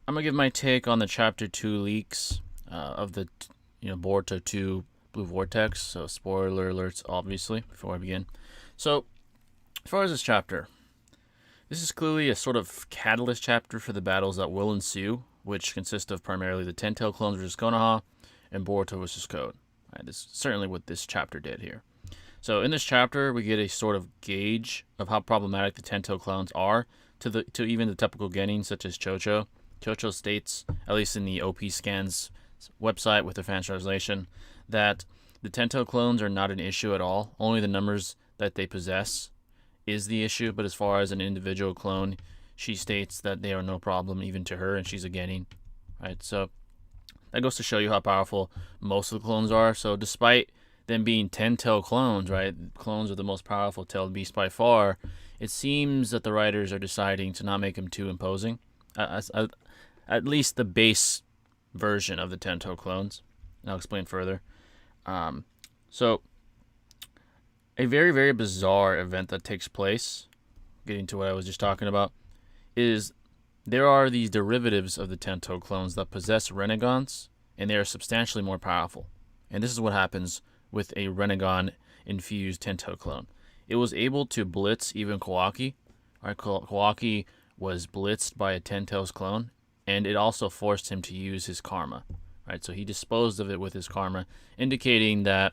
I'm gonna give my take on the Chapter 2 leaks of the Boruto 2 Blue Vortex. So spoiler alerts, obviously, before I begin. So as far as this chapter, this is clearly a sort of catalyst chapter for the battles that will ensue, which consist of primarily the Ten-Tail clones versus Konoha and Boruto versus Code. Right, this is certainly what this chapter did here. So in this chapter, we get a sort of gauge of how problematic the Ten-Tail clones are to even the typical genin such as Chocho. Chocho states, at least in the OP Scans website with the fan translation, that the Ten-Tail clones are not an issue at all. Only the numbers that they possess is the issue, but as far as an individual clone, she states that they are no problem even to her, and she's a genin. Right, so that goes to show you how powerful most of the clones are. So despite them being 10-tail clones, right, clones are the most powerful tailed beast by far, it seems that the writers are deciding to not make them too imposing. At least the base version of the 10-tail clones. And I'll explain further. So a very, very bizarre event that takes place, getting to what I was just talking about, is there are these derivatives of the Tento clones that possess renegons, and they are substantially more powerful. And this is what happens with a Renegon-infused Tento clone. It was able to blitz even Kawaki. Right? Kawaki was blitzed by a Tento's clone, and it also forced him to use his karma. Right? So he disposed of it with his karma, indicating that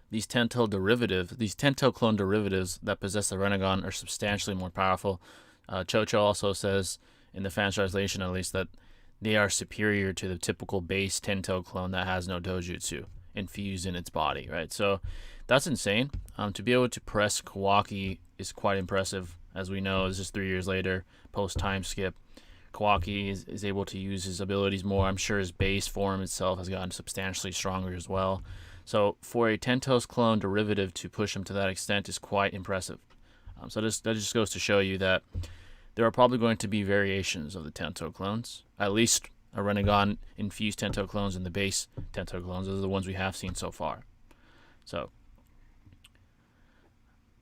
these Tento clone derivatives that possess the Renegon are substantially more powerful. Chocho also says, in the fan translation at least, that they are superior to the typical base Tento clone that has no dojutsu infused in its body, right? So that's insane. To be able to press Kawaki is quite impressive. As we know, it's just 3 years later, post-time skip. Kawaki is able to use his abilities more. I'm sure his base form itself has gotten substantially stronger as well. So for a Tento's clone derivative to push him to that extent is quite impressive. So that just goes to show you that there are probably going to be variations of the Tento clones. At least a Renegon-infused Tento clones and the base Tento clones. Those are the ones we have seen so far. So,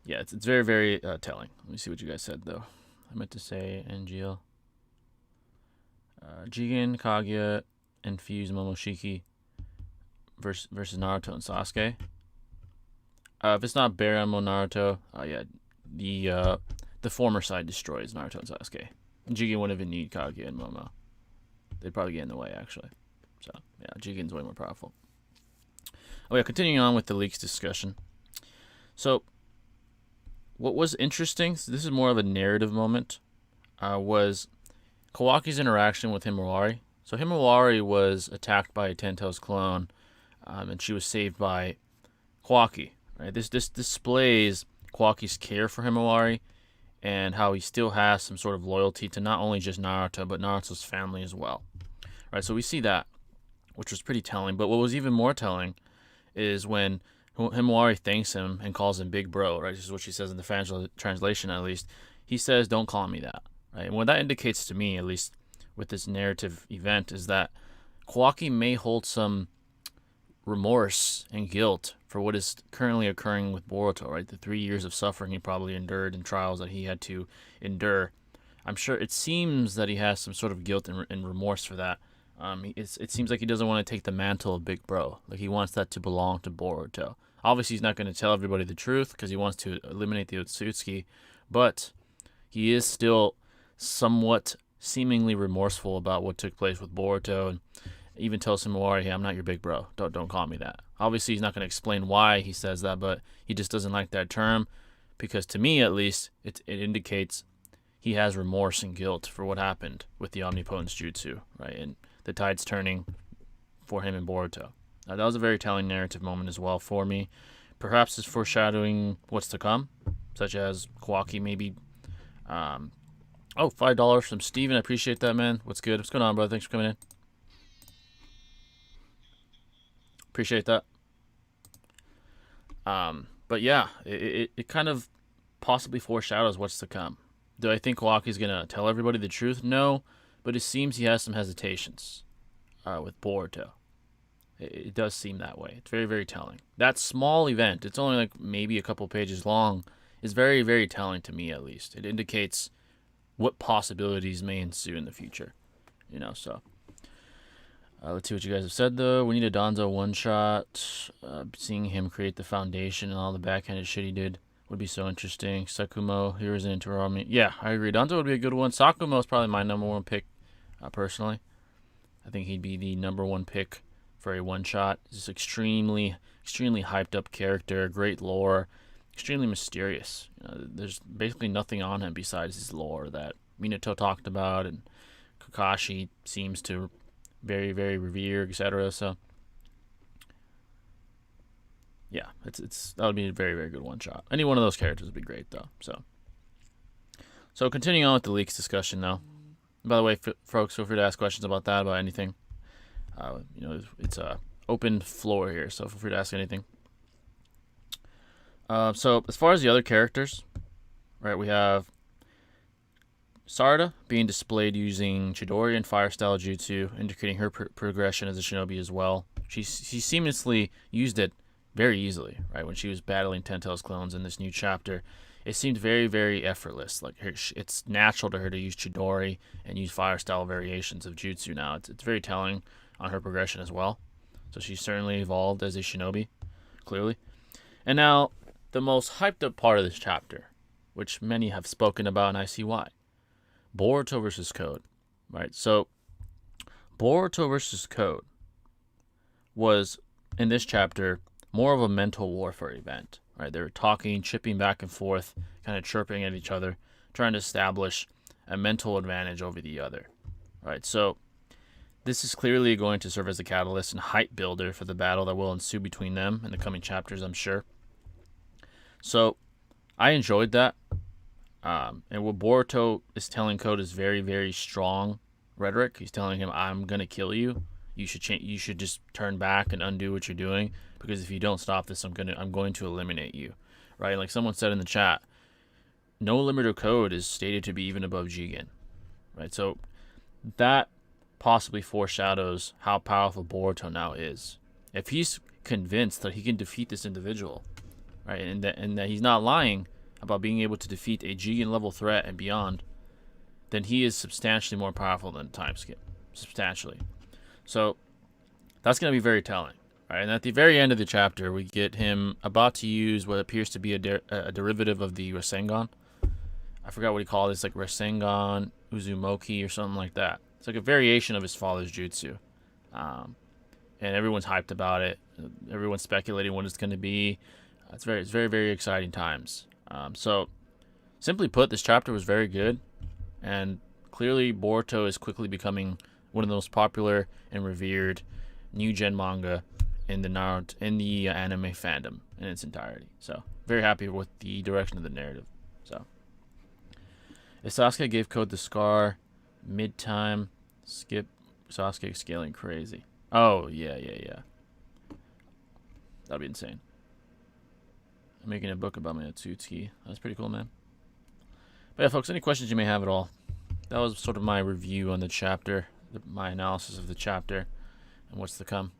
yeah, it's very, very telling. Let me see what you guys said, though. I meant to say NGL. Jigen, Kaguya, infused Momoshiki versus Naruto and Sasuke. If it's not Baramo Naruto, yeah, the former side destroys Naruto and Sasuke. Jigen wouldn't even need Kaguya and Momo. They'd probably get in the way, actually. So, yeah, Jigen's way more powerful. Oh, yeah, continuing on with the leaks discussion. So, what was interesting, so this is more of a narrative moment, was Kawaki's interaction with Himawari. So, Himawari was attacked by a Tento's clone, and she was saved by Kawaki. Right? This displays Kawaki's care for Himawari and how he still has some sort of loyalty to not only just Naruto, but Naruto's family as well. Right, so we see that, which was pretty telling. But what was even more telling is when Himawari thanks him and calls him Big Bro, right? This is what she says in the fan translation, at least. He says, "Don't call me that." Right? And what that indicates to me, at least with this narrative event, is that Kawaki may hold some remorse and guilt for what is currently occurring with Boruto, right? The 3 years of suffering he probably endured and trials that he had to endure. I'm sure it seems that he has some sort of guilt and remorse for that. It seems like he doesn't want to take the mantle of Big Bro. Like he wants that to belong to Boruto. Obviously, he's not going to tell everybody the truth because he wants to eliminate the Otsutsuki, but he is still somewhat seemingly remorseful about what took place with Boruto, and even tells Himawari, "Hey, I'm not your big bro. Don't call me that." Obviously, he's not going to explain why he says that, but he just doesn't like that term because, to me at least, it indicates he has remorse and guilt for what happened with the Omnipotence Jutsu, right? And the tide's turning for him and Boruto. That was a very telling narrative moment as well for me. Perhaps it's foreshadowing what's to come, such as Kawaki maybe. $5 from Steven. I appreciate that, man. What's good? What's going on, brother? Thanks for coming in. Appreciate that. But yeah, it kind of possibly foreshadows what's to come. Do I think Kawaki's going to tell everybody the truth? No, but it seems he has some hesitations with Boruto. It does seem that way. It's very, very telling. That small event, it's only like maybe a couple pages long, is very, very telling to me at least. It indicates what possibilities may ensue in the future. So let's see what you guys have said, though. We need a Danzo one-shot. Seeing him create the foundation and all the backhanded shit he did would be so interesting. Sakumo, here's an Interarmy. Yeah, I agree. Danzo would be a good one. Sakumo is probably my number one pick, personally. I think he'd be the number one pick for a one-shot. He's extremely hyped up character, great lore, extremely mysterious. There's basically nothing on him besides his lore that Minato talked about, and Kakashi seems to very, very revere, etc. So yeah, that would be a very, very good one shot. Any one of those characters would be great, though. So continuing on with the leaks discussion now. By the way, folks, feel free to ask questions about that, about anything. It's a open floor here, so feel free to ask anything. So as far as the other characters, right, we have Sarada being displayed using Chidori and Fire Style Jutsu, indicating her progression as a shinobi as well. She seamlessly used it very easily, right? When she was battling Ten-Tails clones in this new chapter, it seemed very, very effortless. Like it's natural to her to use Chidori and use Fire Style variations of Jutsu now. It's very telling on her progression as well. So she's certainly evolved as a shinobi, clearly. And now, the most hyped up part of this chapter, which many have spoken about, and I see why. Boruto versus Code, right? So, Boruto versus Code was, in this chapter, more of a mental warfare event, right? They were talking, chipping back and forth, kind of chirping at each other, trying to establish a mental advantage over the other, right? So, this is clearly going to serve as a catalyst and hype builder for the battle that will ensue between them in the coming chapters, I'm sure. So, I enjoyed that. And what Boruto is telling Code is very, very strong rhetoric. He's telling him, "I'm gonna kill you. You should change. You should just turn back and undo what you're doing, because if you don't stop this, I'm going to eliminate you." Right? Like someone said in the chat, no limiter Code is stated to be even above Jigen. Right? So that possibly foreshadows how powerful Boruto now is. If he's convinced that he can defeat this individual, right, and that he's not lying about being able to defeat a Jigen level threat and beyond, then he is substantially more powerful than Timeskip. Substantially. So that's going to be very telling. Right? And at the very end of the chapter, we get him about to use what appears to be a derivative of the Rasengan. I forgot what he called it. It's like Rasengan Uzumoki or something like that. It's like a variation of his father's jutsu. And everyone's hyped about it. Everyone's speculating what it's going to be. It's very, very exciting times. So, simply put, this chapter was very good, and clearly Boruto is quickly becoming one of the most popular and revered new gen manga in the anime fandom in its entirety. So, very happy with the direction of the narrative. So, if Sasuke gave Code the scar mid-time, skip Sasuke scaling crazy. Oh, yeah. That'd be insane. I'm making a book about my Otsutsuki. That's pretty cool, man. But yeah, folks, any questions you may have at all? That was sort of my review on the chapter, my analysis of the chapter, and what's to come.